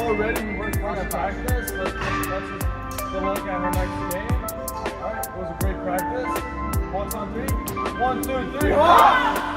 all ready. We worked hard at practice. Let's just go look at our next game. All right, it was a great practice. Points on three. 1, 2, 3. All right.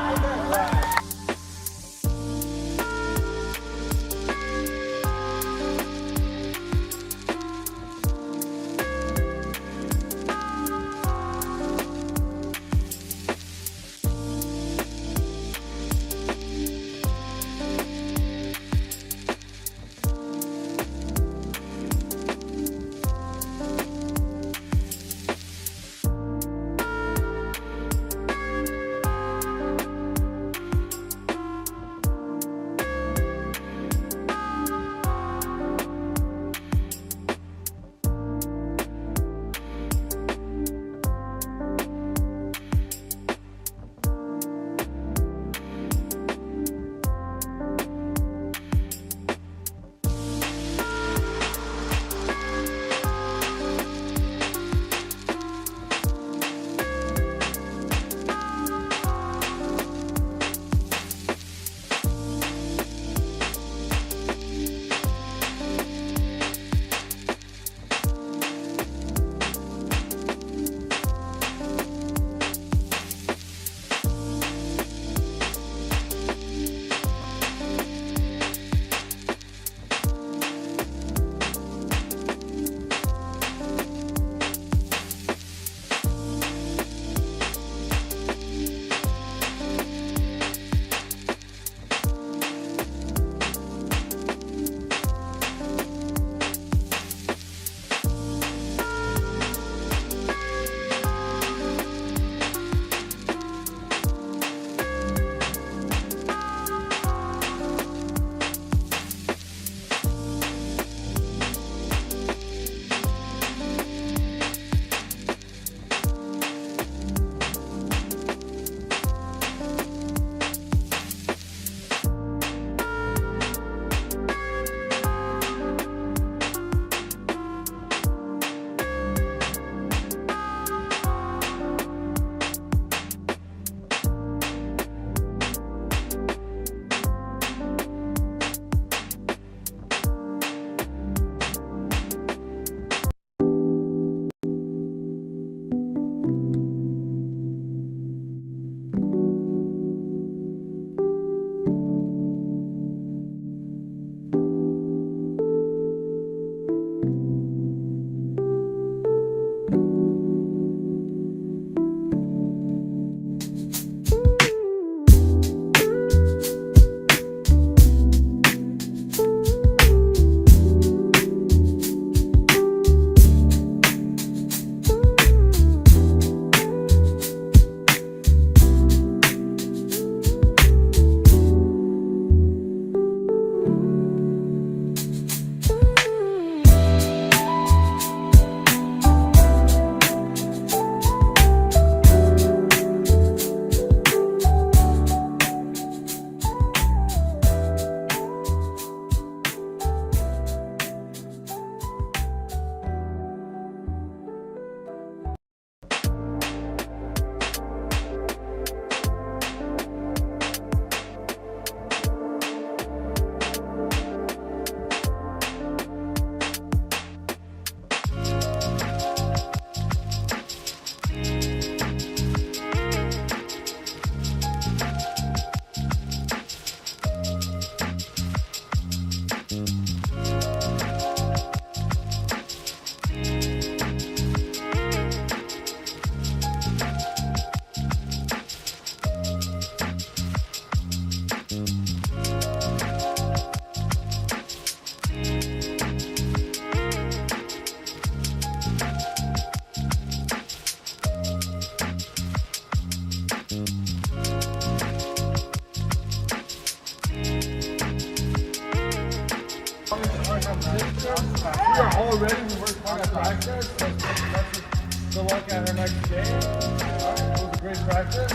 We are all ready. We worked hard at practice. Let's just go look at our next game. All right, it was a great practice.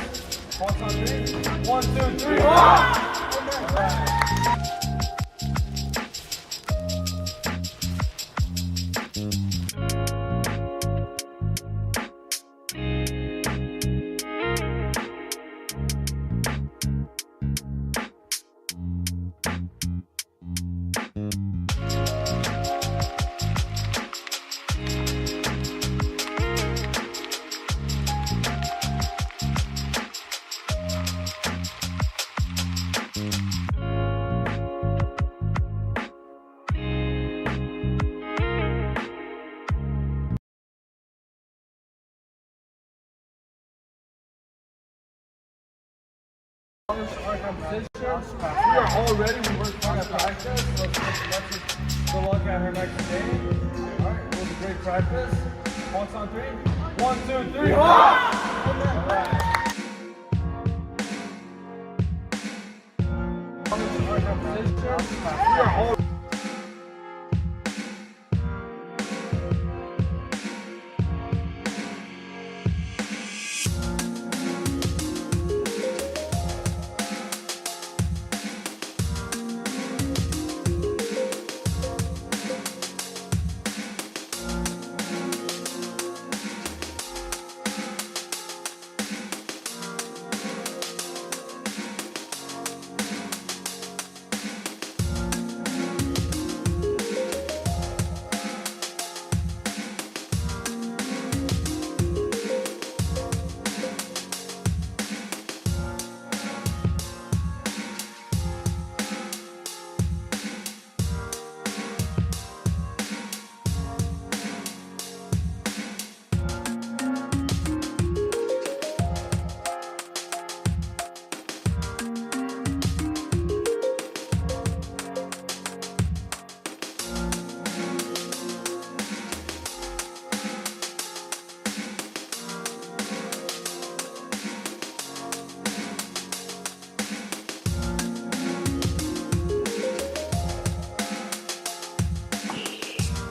Points on three. 1, 2, 3. All right. Our competition. We are all ready. We worked hard at practice. Let's just good luck at her next game. All right, it was a great practice. Points on three. 1, 2, 3. All right. Our competition. We are all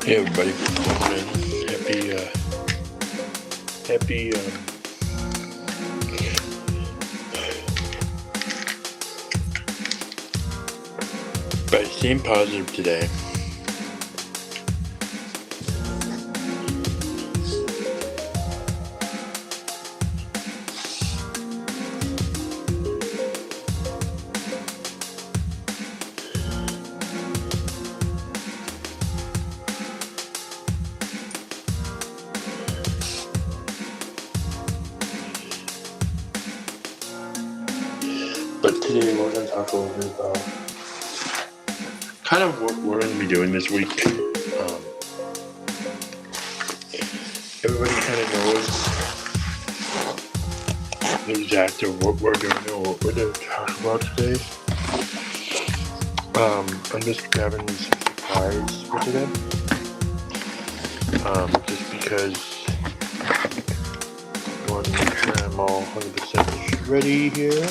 Hey everybody, happy by staying positive today. But today we're going to talk a little bit about kind of what we're going to be doing this week. Everybody kind of knows the exact of what we're going to talk about today. I'm just grabbing some supplies for today. Just because I want to make sure I'm all 100% ready here.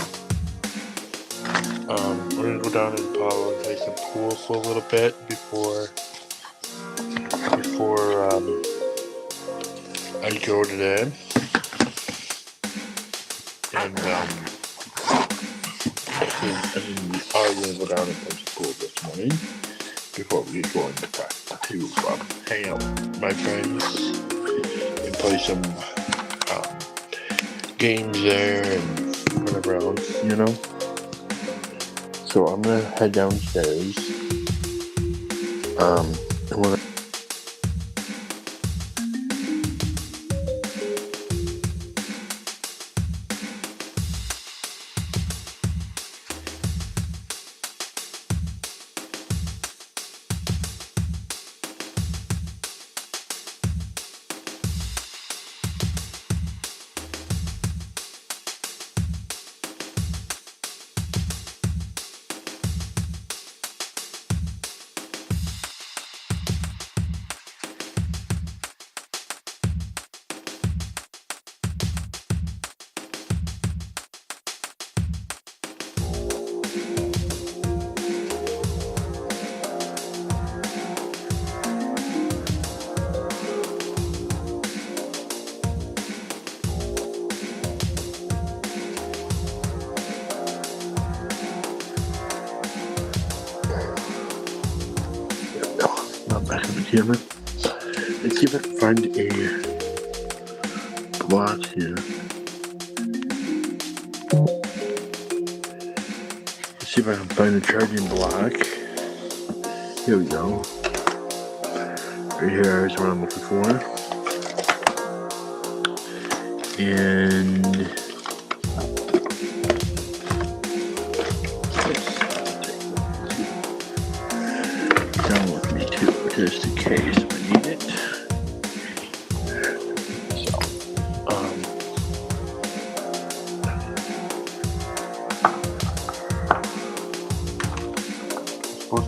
We're going to go down and probably play some pool for a little bit before I go today. And we are going to go down and play some pool this morning before we go into practice to hang out with my friends and play some games there and whatever else, you know. So I'm gonna head downstairs. And we're back on the camera. Let's see if I can find a block here. Let's see if I can find a charging block. Here we go. Right here is what I'm looking for. And down with me too, just in case I need it. So,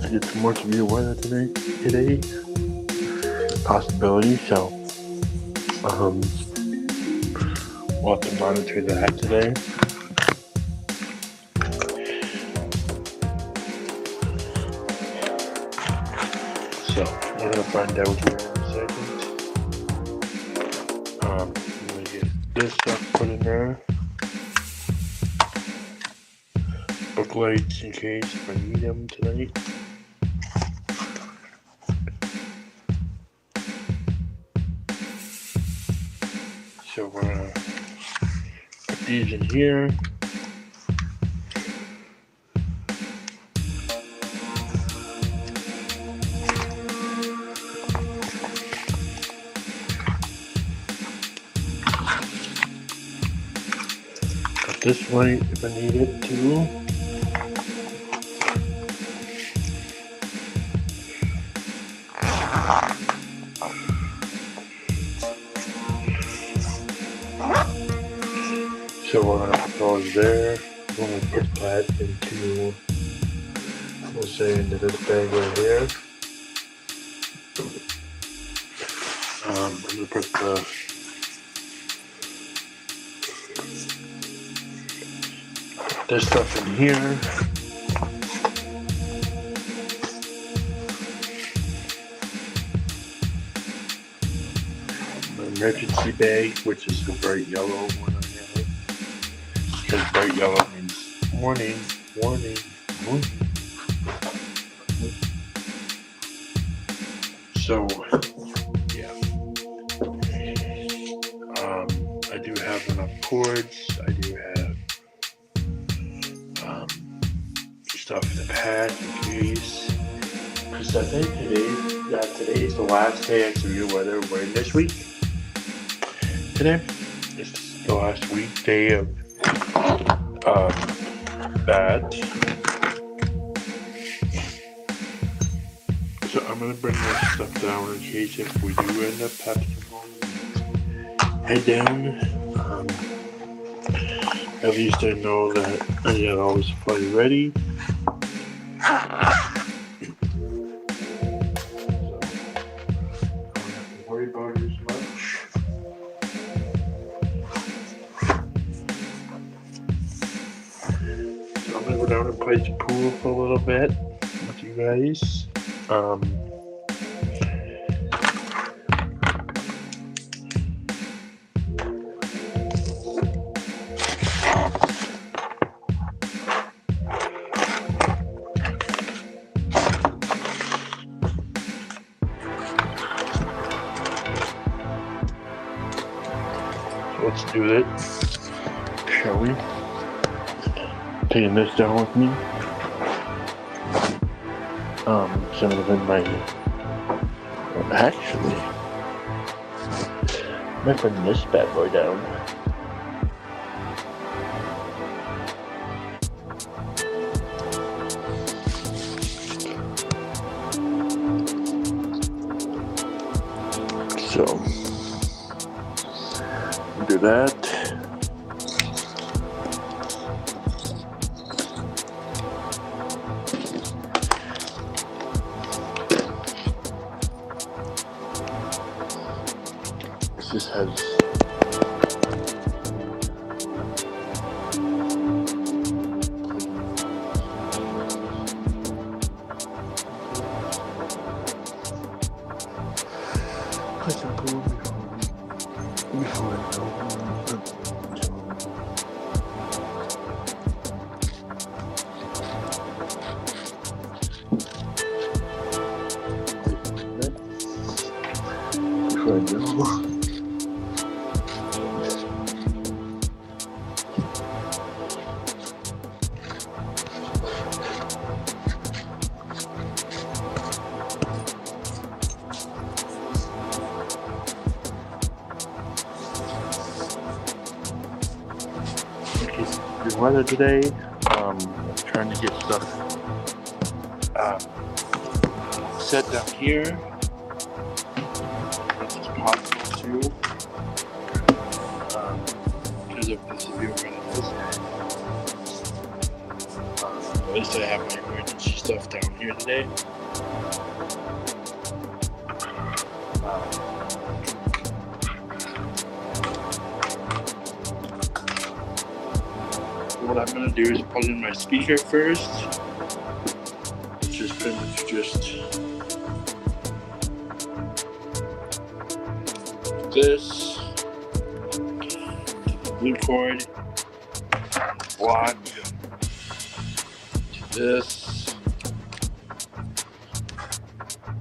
I get some more severe weather today. Possibility, so we'll have to monitor that today. So we're gonna find out here in a second. I'm gonna get this stuff put in there. Book lights in case if I need them tonight. So we're gonna put these in here. Got this light if I need it too. So we're gonna put those there. We're gonna put that into, we'll say into this bag right here. I'm gonna put this stuff in here. My emergency bag, which is the bright yellow one I have. Because bright yellow means warning. So, yeah. I do have enough cords. I do have stuff to pack in case. Because I think today is the last day of severe weather we're in this week. Today is the last weekday of that. So I'm gonna bring this stuff down in case if we do end up having to head down. At least I know that I got all the supplies ready. So, I don't have to worry about it as much. So I'm gonna go down and play the pool for a little bit with you guys. Let's do it, shall we? Taking this down with me. Some of them actually, I might bring this bad boy down. So, do that. This has put some pool before I go. Before I go. Good weather today. Trying to get stuff set down here as much as possible too. Because of the severe weather. least I have my emergency stuff down here today. What I'm gonna do is plug in my speaker first, which is pretty much just this, blue cord, block, this,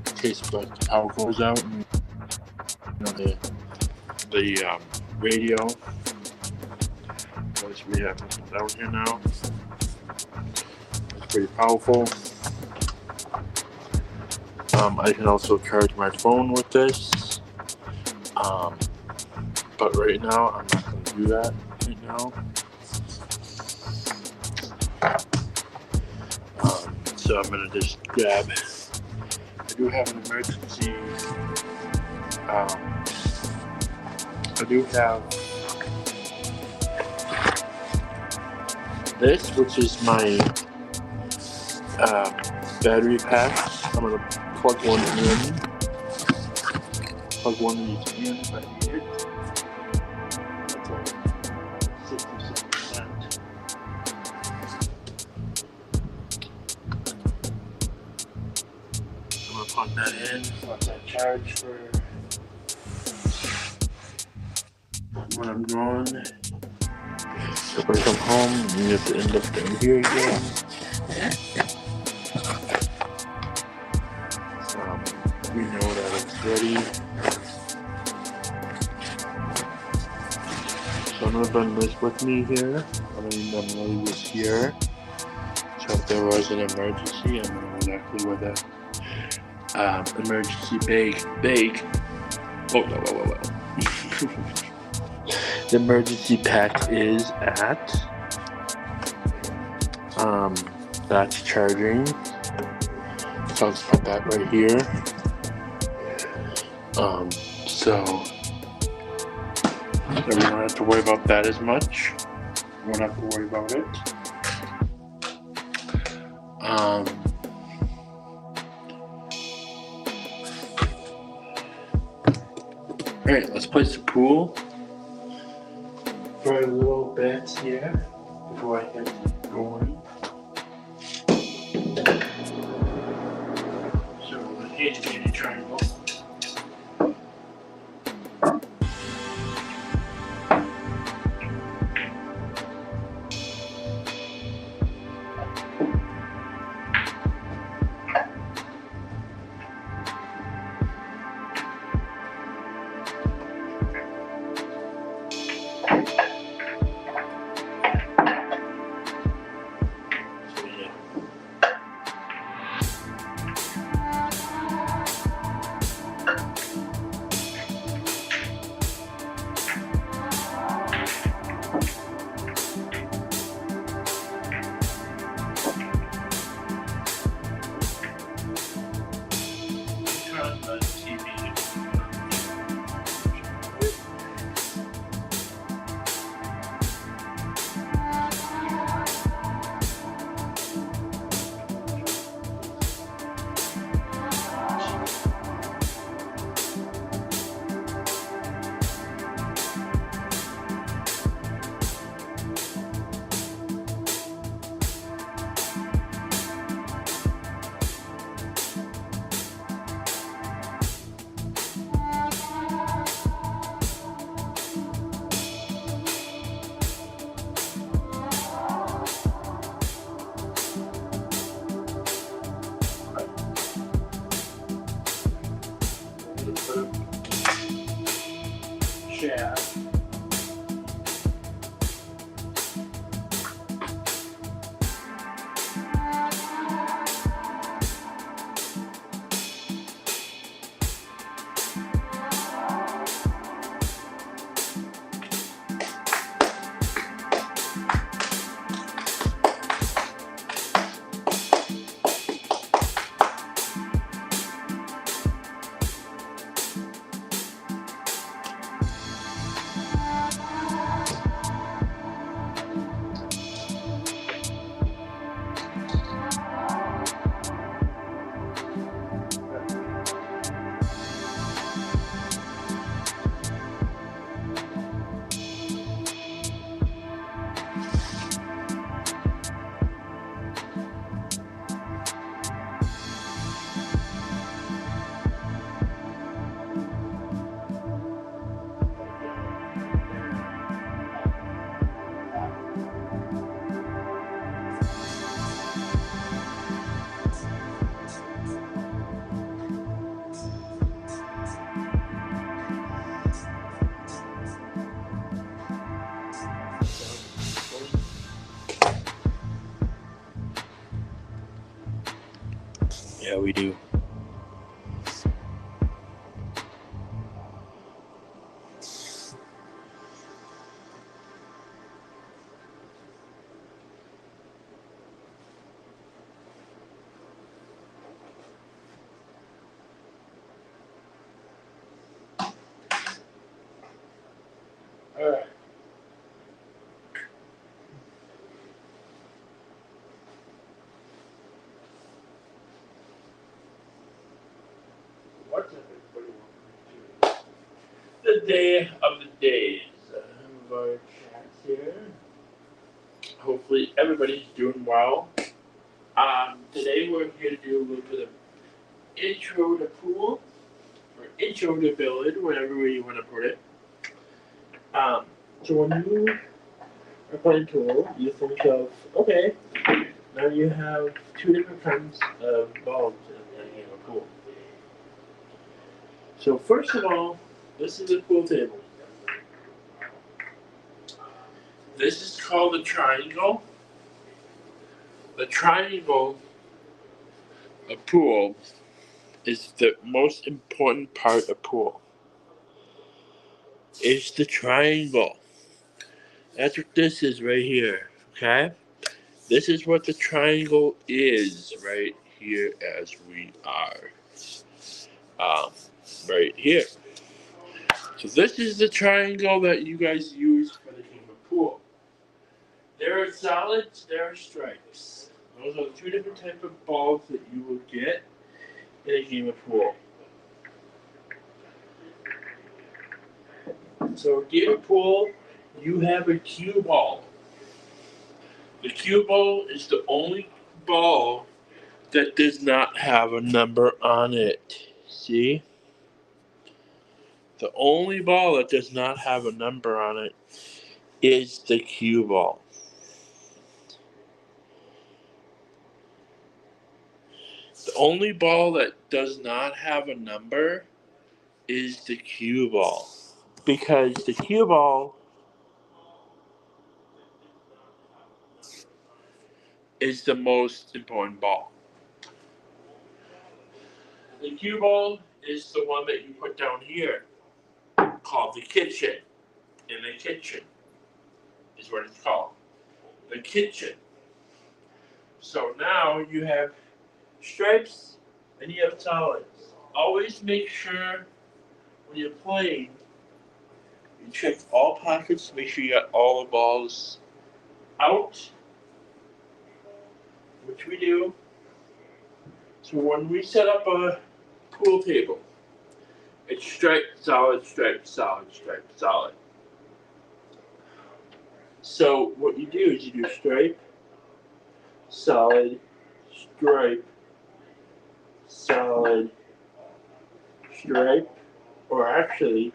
in case the power goes out, and the radio. We have down here now. It's pretty powerful. I can also charge my phone with this. But right now, I'm not going to do that right now. So I'm going to just grab. I do have an emergency. I do have this, which is my battery pack. I'm gonna plug one in. Plug one of these in if I need it. That's only 67%. I'm gonna plug that in. Let that charge for when I'm gone. So if I come home, you have to end up down here again. We know that it's ready. So I'm gonna bring this with me here. I'm gonna leave this here. So if there was an emergency, I know exactly where that emergency bag. Oh, whoa. The emergency pack is at. That's charging. So I'll just put that right here. So we don't have to worry about that as much. We won't have to worry about it. Alright, let's place the pool for a little bit here before I get going. So the handy triangle. Yeah, we do. All right. What's up, everybody? Welcome to the day of the days. I have our chats here. Hopefully, everybody's doing well. Today we're here to do a little bit of intro to pool, or intro to billiard, whatever way you want to put it. So when you are playing pool, you think of, okay, now you have two different kinds of balls in a game of pool. So first of all, this is a pool table. This is called the triangle. The triangle of pool is the most important part of pool. It's the triangle. That's what this is right here, okay? This is what the triangle is right here as we are right here. So this is the triangle that you guys use for the game of pool. There are solids, there are stripes. Those are two different types of balls that you will get in a game of pool. So a game of pool, you have a cue ball. The cue ball is the only ball that does not have a number on it. See? The only ball that does not have a number on it is the cue ball. The only ball that does not have a number is the cue ball. Because the cue ball is the most important ball. The cue ball is the one that you put down here, called the kitchen. In the kitchen is what it's called. The kitchen. So now you have stripes and you have solids. Always make sure when you're playing, you check all pockets, make sure you got all the balls out, which we do. So when we set up a pool table, it's stripe, solid, stripe, solid, stripe, solid. So what you do is you do stripe, solid, stripe, solid, stripe, or actually,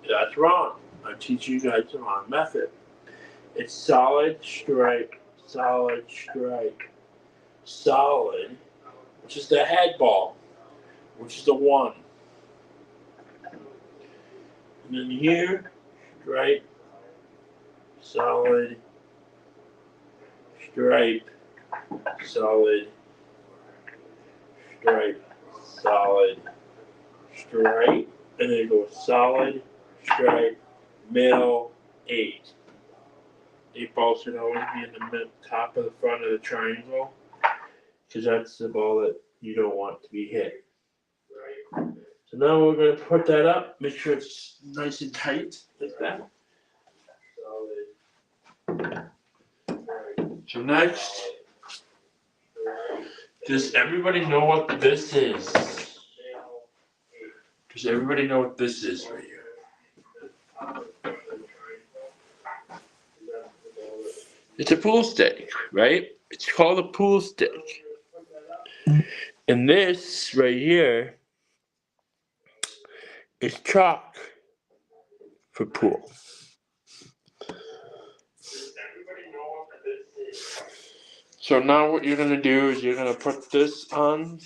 that's wrong. I'm teaching you guys the wrong method. It's solid, stripe, solid, stripe, solid, which is the head ball, which is the 1. And then here, stripe, solid, stripe, solid, stripe, solid, stripe, and then it goes solid, stripe, middle, 8. 8 balls should always be in the top of the front of the triangle, because that's the ball that you don't want to be hit. So now we're going to put that up, make sure it's nice and tight, like that. So next, does everybody know what this is? Does everybody know what this is right here? It's a pool stick, right? It's called a pool stick. And this right here is chalk for pool. So now what you're going to do is you're going to put this on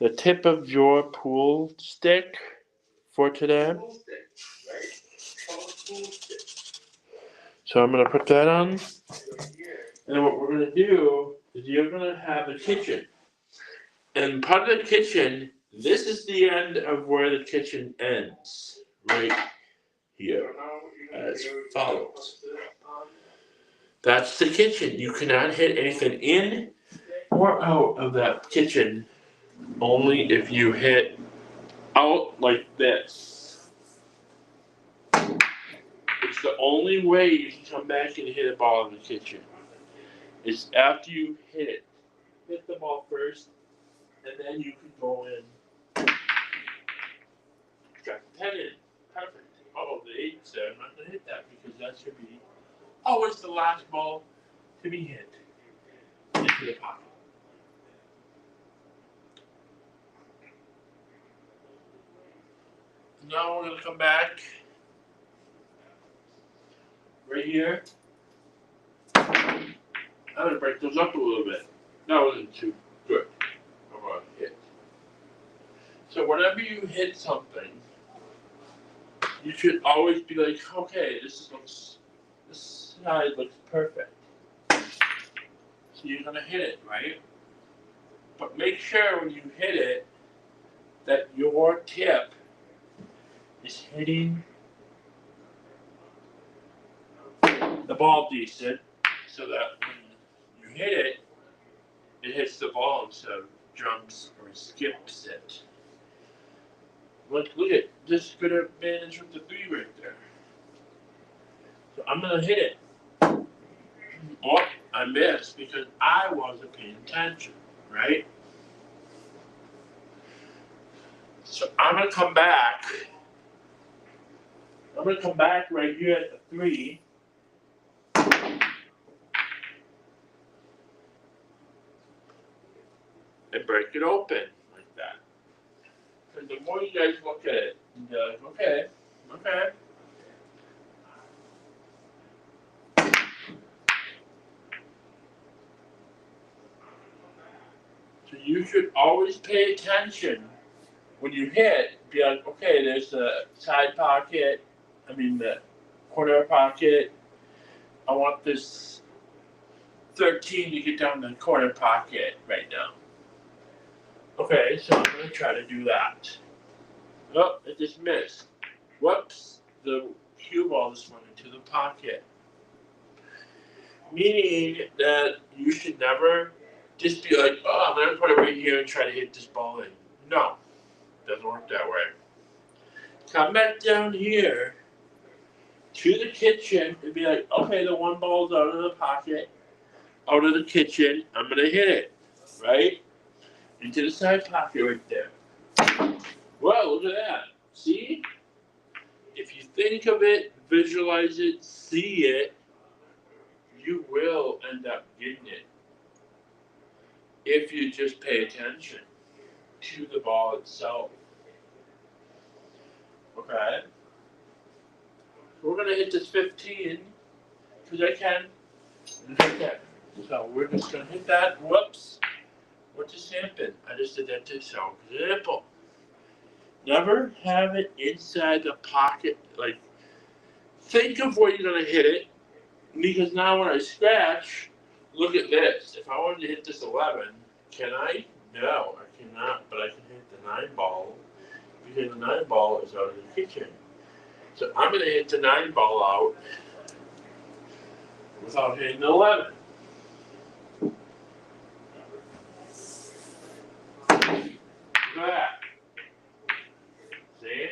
the tip of your pool stick for today. So I'm going to put that on. And what we're going to do is you're going to have a kitchen. And part of the kitchen, this is the end of where the kitchen ends, right here, as follows. That's the kitchen. You cannot hit anything in or out of that kitchen, only if you hit out like this. It's the only way you can come back and hit a ball in the kitchen. Is after you hit it. Hit the ball first, and then you can go in. Got the 10 in. Perfect. Oh, the 8's there. I'm not going to hit that because that should be always the last ball to be hit into the pocket. Now we're going to come back right here. I'm going to break those up a little bit. That wasn't too good of a hit. So whenever you hit something, you should always be like, okay, this side looks perfect. So you're gonna hit it, right? But make sure when you hit it that your tip is hitting the ball decent, so that when you hit it, it hits the ball instead of jumps or skips it. Look at this good advantage with the 3 right there. So I'm gonna hit it. Oh, I missed because I wasn't paying attention, right? So I'm gonna come back. I'm gonna come back right here at the 3. And break it open like that. And the more you guys look at it, you're like, okay. So you should always pay attention when you hit. Be like, okay, there's the side pocket. The corner pocket. I want this 13 to get down the corner pocket right now. Okay, so I'm going to try to do that. Oh, it just missed. Whoops, the cue ball just went into the pocket. Meaning that you should never just be like, oh, I'm going to put it right here and try to hit this ball in. No, doesn't work that way. Come back down here to the kitchen and be like, okay, the one ball's out of the pocket, out of the kitchen. I'm going to hit it, right? Into the side pocket right there. Whoa, look at that. See? If you think of it, visualize it, see it, you will end up getting it. If you just pay attention to the ball itself. Okay? We're going to hit this 15, because I can. So we're just going to hit that. Whoops. What just happened? I just did that to show example. Never have it inside the pocket. Like, think of where you're going to hit it, because now when I scratch, look at this. If I wanted to hit this 11, can I? No, I cannot, but I can hit the 9 ball, because the 9 ball is out of the kitchen. So I'm going to hit the 9 ball out without hitting the 11. Look at that. See?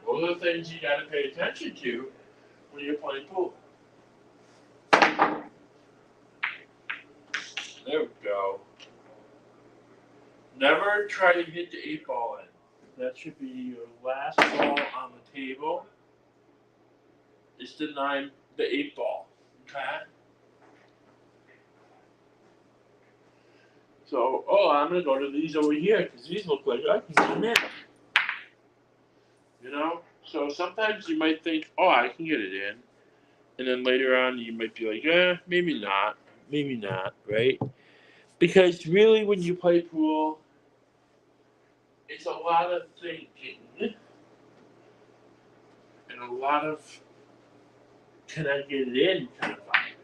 Those are the things you got to pay attention to when you're playing pool. There we go. Never try to hit the 8 ball in. That should be your last ball on the table. It's the 8 ball. Okay? So, I'm going to go to these over here because these look like I can get them in. You know? So sometimes you might think, I can get it in. And then later on you might be like, maybe not. Maybe not, right? Because really when you play pool, it's a lot of thinking. And a lot of, can I get it in kind of vibe.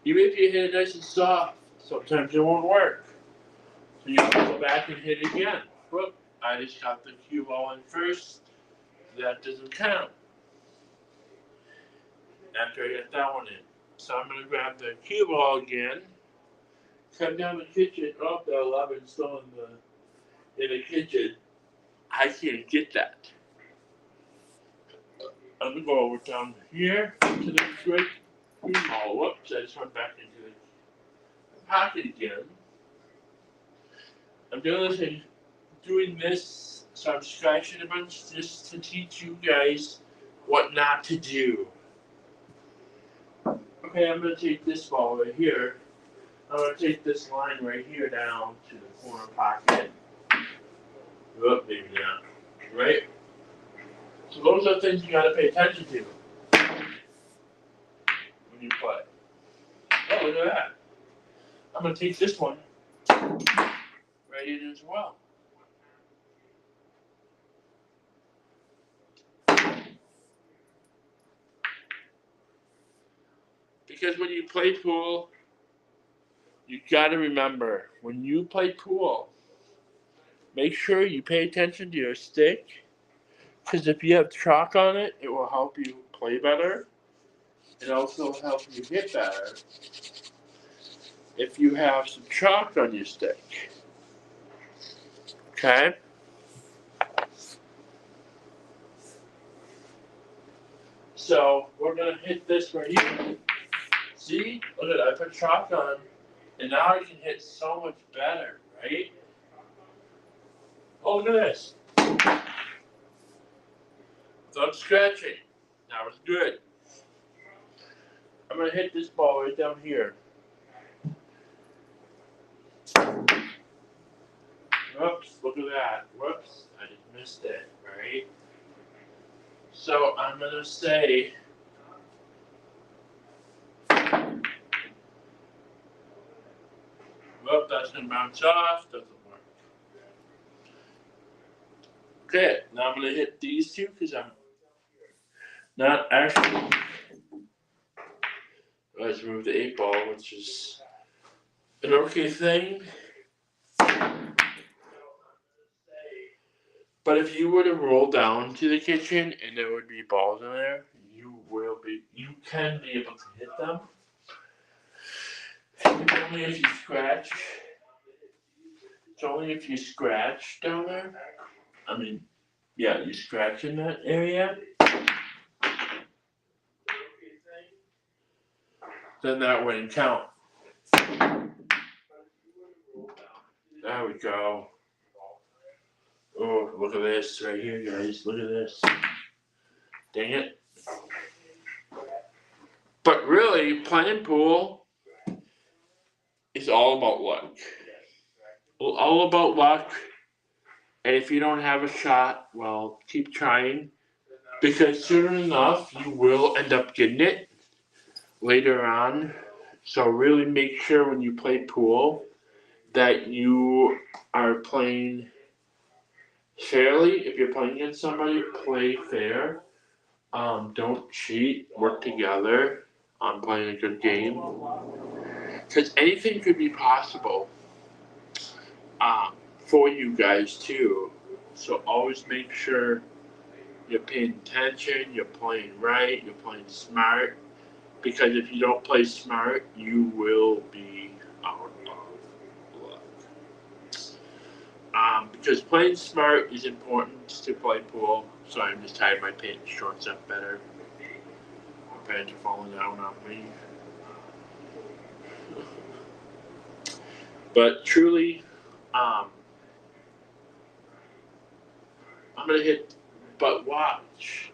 Even if you hit it nice and soft, sometimes it won't work. You have to go back and hit again. Whoop, I just got the cue ball in first. That doesn't count. After I get that one in. So I'm going to grab the cue ball again. Come down the kitchen. Oh, the 11's still in the kitchen. I can't get that. I'm going to go over down here to the great cue ball. Whoops, I just went back into the pocket again. I'm doing this, so I'm scratching a bunch just to teach you guys what not to do. Okay, I'm going to take this ball right here. I'm going to take this line right here down to the corner pocket. Oh, maybe not. Right? So those are things you got to pay attention to when you play. Oh, look at that. I'm going to take this one right in as well. Because when you play pool, you got to remember, when you play pool, make sure you pay attention to your stick. Because if you have chalk on it, it will help you play better. It also help you hit better if you have some chalk on your stick. Okay? So we're going to hit this right here. See? Look at that. I put chalk on, and now I can hit so much better, right? Oh, look at this. Without scratching. That was good. I'm going to hit this ball right down here. Whoops, look at that. Whoops, I just missed it, right? So I'm going to say, whoop, that's going to bounce off. Doesn't work. Okay, now I'm going to hit these two because I'm not actually. Let's move the 8 ball, which is an okay thing. But if you were to roll down to the kitchen and there would be balls in there, you can be able to hit them. Only if you scratch. It's only if you scratch down there. I mean, yeah, you scratch in that area. Then that wouldn't count. There we go. Oh, look at this right here, guys. Look at this. Dang it. But really, playing pool is all about luck. All about luck. And if you don't have a shot, well, keep trying. Because soon enough, you will end up getting it later on. So really make sure when you play pool that you are playing fairly. If you're playing against somebody, play fair. Don't cheat. Work together on playing a good game. Because anything could be possible for you guys too. So always make sure you're paying attention, you're playing right, you're playing smart. Because if you don't play smart, you will be out of luck. Because playing smart is important to play pool. So I'm just tying my pants shorts up better. My pants are falling down on me. But truly, I'm gonna hit. But watch,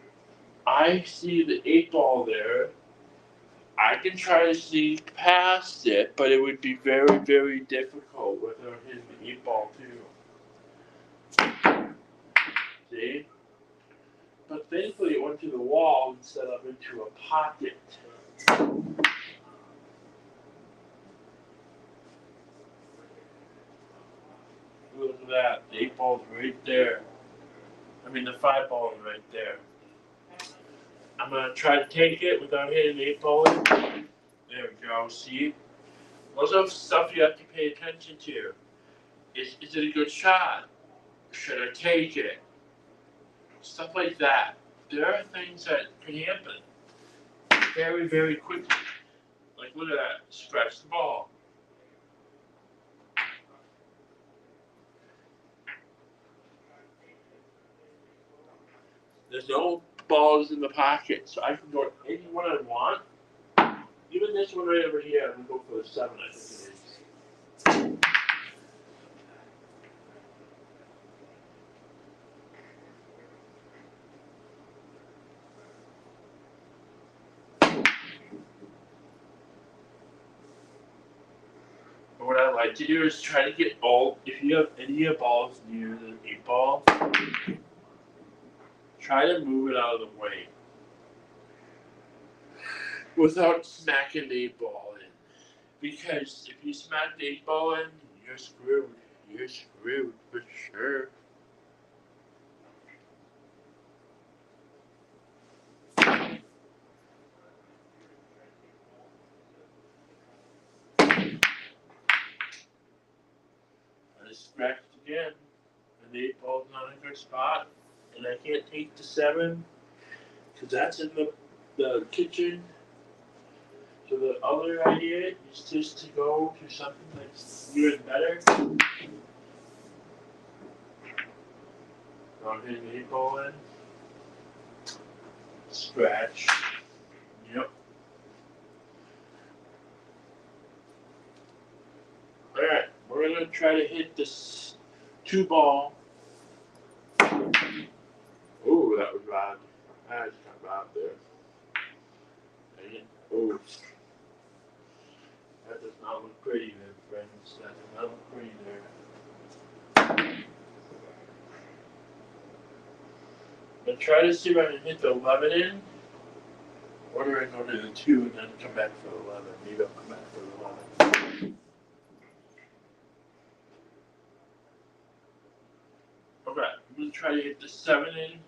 I see the 8 ball there. I can try to sneak past it, but it would be very, very difficult without hitting the 8 ball too. See? But thankfully it went to the wall instead of into a pocket. Look at that. The 8 ball's right there. I mean the 5 ball is right there. I'm going to try to take it without hitting the 8 ball in. There we go. See? Those are stuff you have to pay attention to. Is it a good shot? Should I take it? Stuff like that. There are things that can happen very, very quickly. Like, look at that. Scratch the ball. There's no balls in the pocket, so I can go anyone I want. Even this one right over here, I'm going to go for the 7, I think it is. But what I like to do is try to get all, if you have any of your balls near the 8 ball, try to move it out of the way without smacking the 8 ball in. Because if you smack the 8 ball in, you're screwed. You're screwed for sure. I just scratched again, and the 8 ball's not in a good spot, and I can't take the 7 because that's in the kitchen. So the other idea is just to go to something that's even better. So I'm hitting the 8 ball in. Scratch. Yep. Alright, we're gonna try to hit this 2 ball. Oh, that was bad. That was kind of bad there. Dang it. Oh. That does not look pretty there, friends. That does not look pretty there. But try to see if I can hit the 11 in. Or do I go to the 2 and then come back for the 11? Maybe I'll come back for the 11. Okay, I'm going to try to hit the 7 in.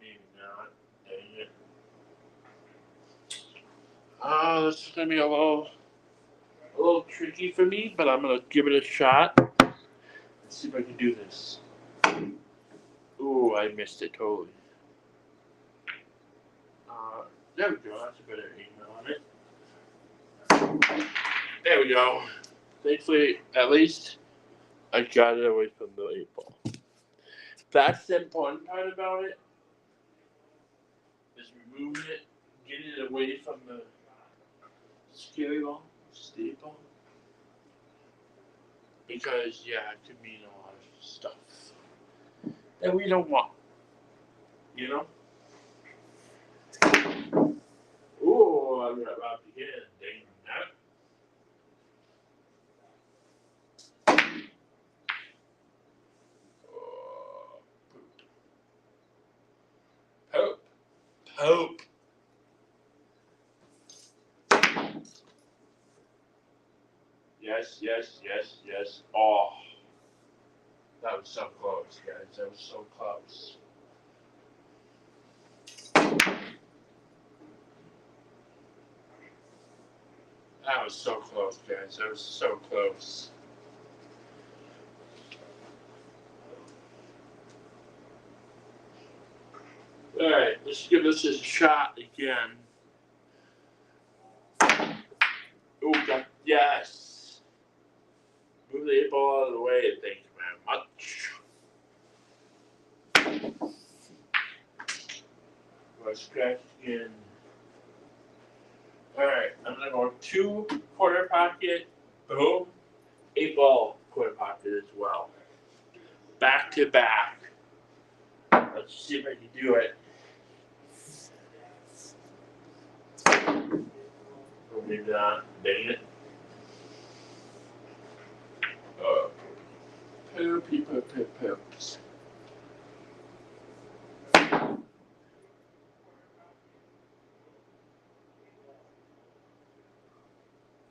Maybe not. Dang it. This is going to be a little tricky for me, but I'm going to give it a shot. Let's see if I can do this. Ooh, I missed it totally. There we go. That's a better angle on it. There we go. Thankfully, at least I got it away from the 8 ball. That's the important part about it. Is removing it, getting it away from the scary ball, state ball. Because, yeah, it could mean a lot of stuff that we don't want. You know? Ooh, I got robbed again. Dang that. Oh, poop. Poop. Yes, yes, yes, yes. Oh, that was so close, guys. That was so close. That was so close, guys. That was so close. Alright, let's give this a shot again. Oh, God, yes. Move the 8 ball out of the way. Thank you very much. Let's scratch again. Alright, I'm going to go 2 quarter pocket. Boom. 8 ball quarter pocket as well. Back to back. Let's see if I can do it. Or maybe not. Dang it. Poops.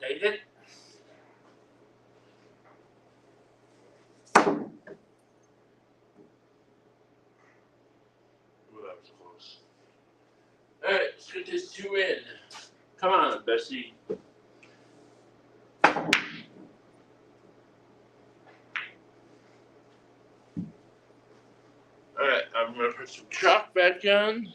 Dang it. Ooh, that was close. Alright, let's get this 2 in. Come on, Bessie. gonna put some chalk back on.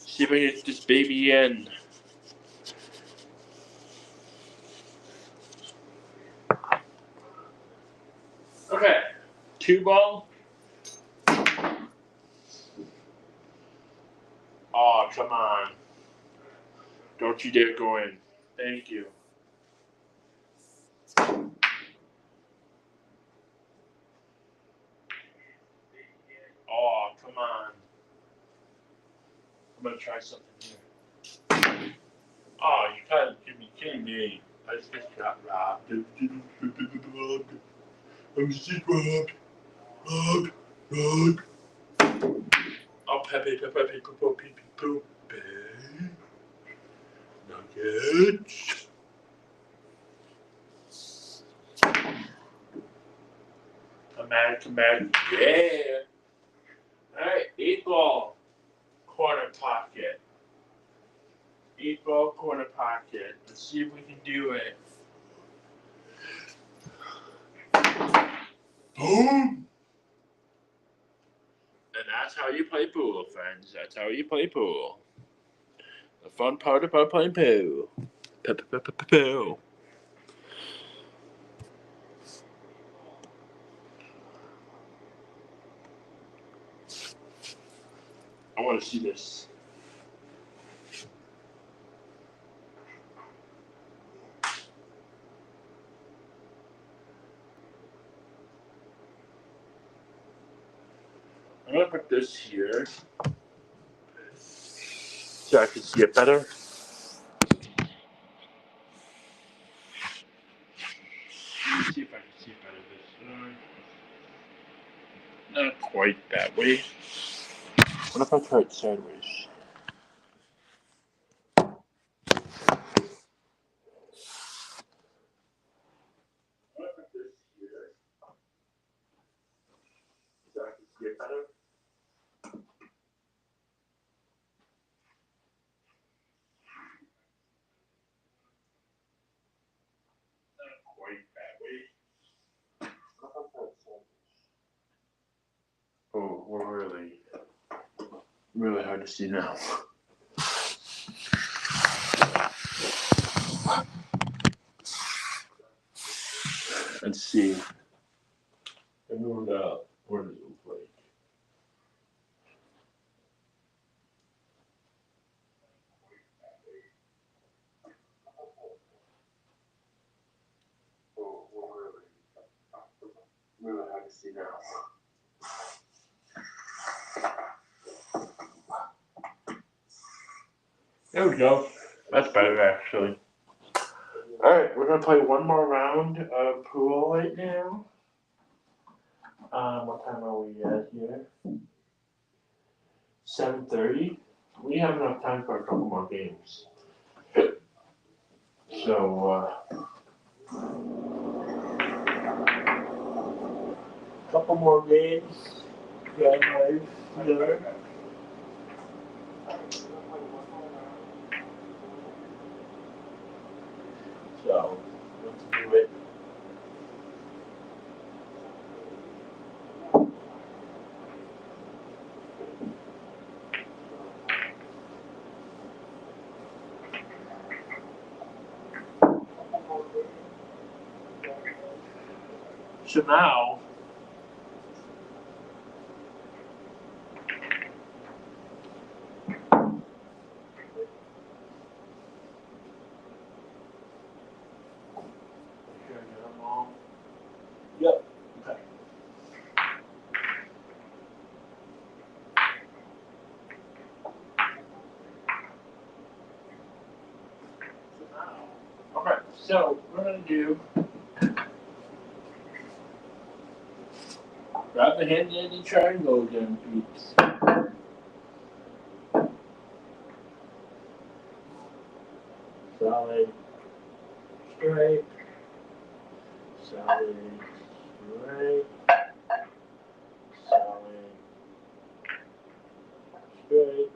See if I can get this baby in. Okay, 2 ball. Oh, come on. Don't you dare go in. Thank you. Oh, come on. I'm gonna try something here. Oh, you can't be kidding me. I just got robbed. I was just robbed. Robbed. Oh, Pepe. Nuggets. Come on. Yeah. Alright, 8 ball. Corner pocket. 8 ball corner pocket. Let's see if we can do it. Boom! And that's how you play pool, friends. That's how you play pool. The fun part about playing pool. Pool. I want to see this. I'm going to put this here so I can see it better. Let me see if I can see it better this way. Not quite that way. What if I try it sideways? I'm going to put this here so I can see it better. Not quite that way. What if I try it sideways? Oh, we're really hard to see now. Let's see. What does it look like? Oh, we're really hard to see now. There we go. That's better, actually. Alright, we're going to play one more round of pool right now. What time are we at here? 7:30. We have enough time for a couple more games. So, couple more games. Yeah, nice. Yeah. So, let's do it. So now, yep. Okay. Okay, so we're gonna do grab the hand dandy triangle again, peeps. Solid, straight, solid, straight, solid, straight,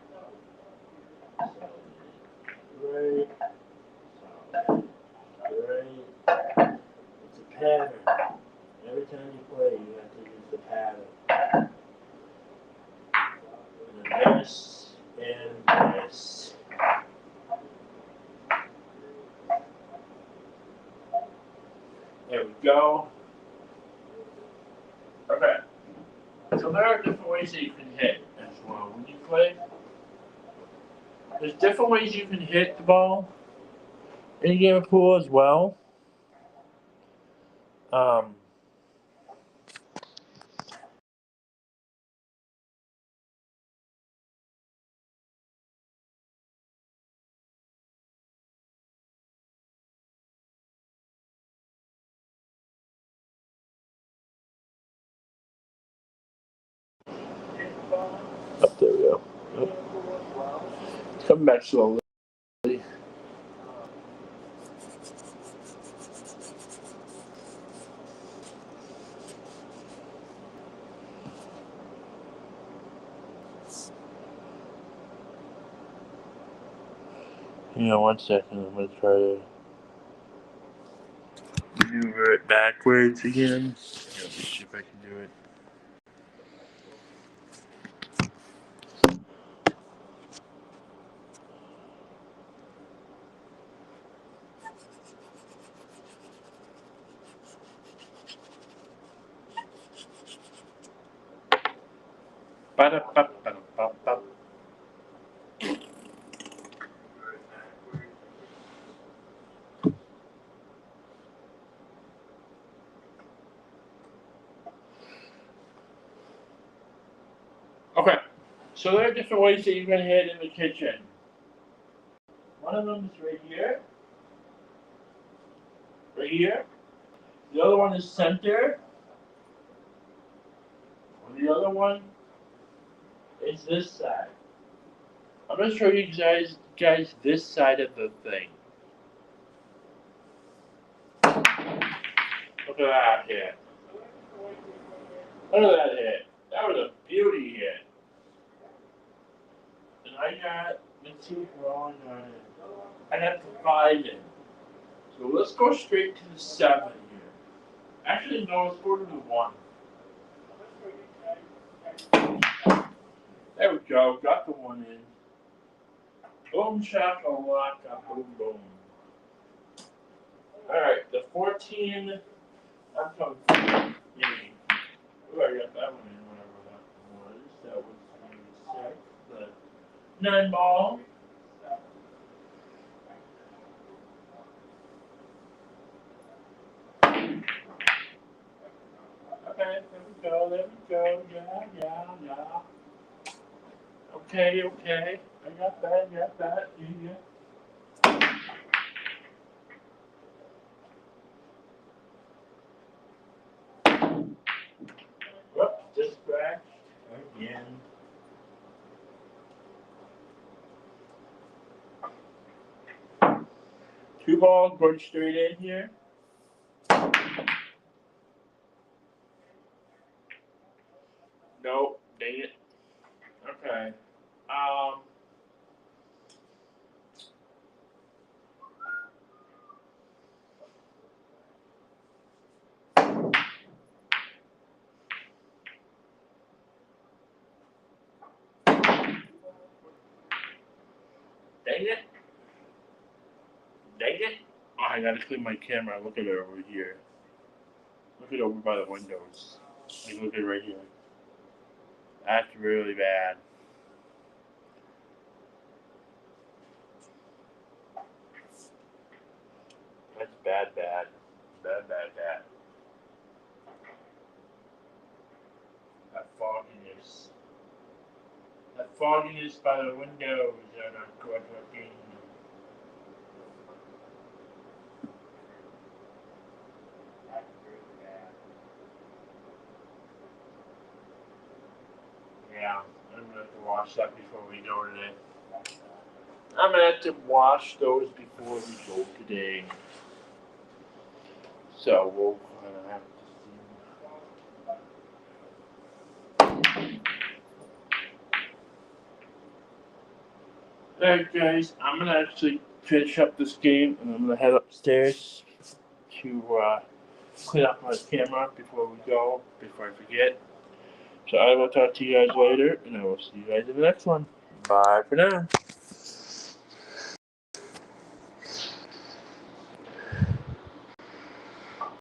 solid, straight, solid, straight. It's a pattern. Every time you play, you have to use the pattern. And this and this. There we go. Okay. So there are different ways that you can hit as well when you play. There's different ways you can hit the ball in a game of pool as well. Um, Up there we go. It's coming back slowly. Hang on 1 second. I'm gonna try to maneuver it backwards again. Let me see if I can do it. Ba-da-ba-ba-ba-ba. Okay, so there are different ways that you can hit in the kitchen. One of them is right here. Right here. The other one is center. And the other one is this side. I'm gonna show you guys this side of the thing. Look at that hit. Look at that hit. That was a beauty hit. And I got the 2 wrong on it. I got the 5 in. So let's go straight to the 7 here. Actually, no, let's go to the 1. There we go. Got the 1 in. Boom, shakalaka, boom, boom. Alright, the 14. I'm coming. Yay. Oh, I got that one in, whatever that was. That was the 6. The 9 ball. Okay, there we go, there we go. Yeah. Okay. I got that. Yeah. Whoops, just scratched again. Two balls going straight in here. Nope, dang it. Okay. Dang it. Oh, I gotta clean my camera. Look at it over here. Look at it over by the windows. Like, look at it right here. That's really bad. That's bad. Bad. That fogginess. That fogginess by the windows are not good looking. That's really bad. Yeah, I'm gonna have to wash that before we go today. I'm gonna have to wash those before we go today. So we'll kind of have to see. Alright, guys, I'm gonna actually finish up this game and I'm gonna head upstairs to clean up my camera before we go, before I forget. So I will talk to you guys later, and I will see you guys in the next one. Bye for now.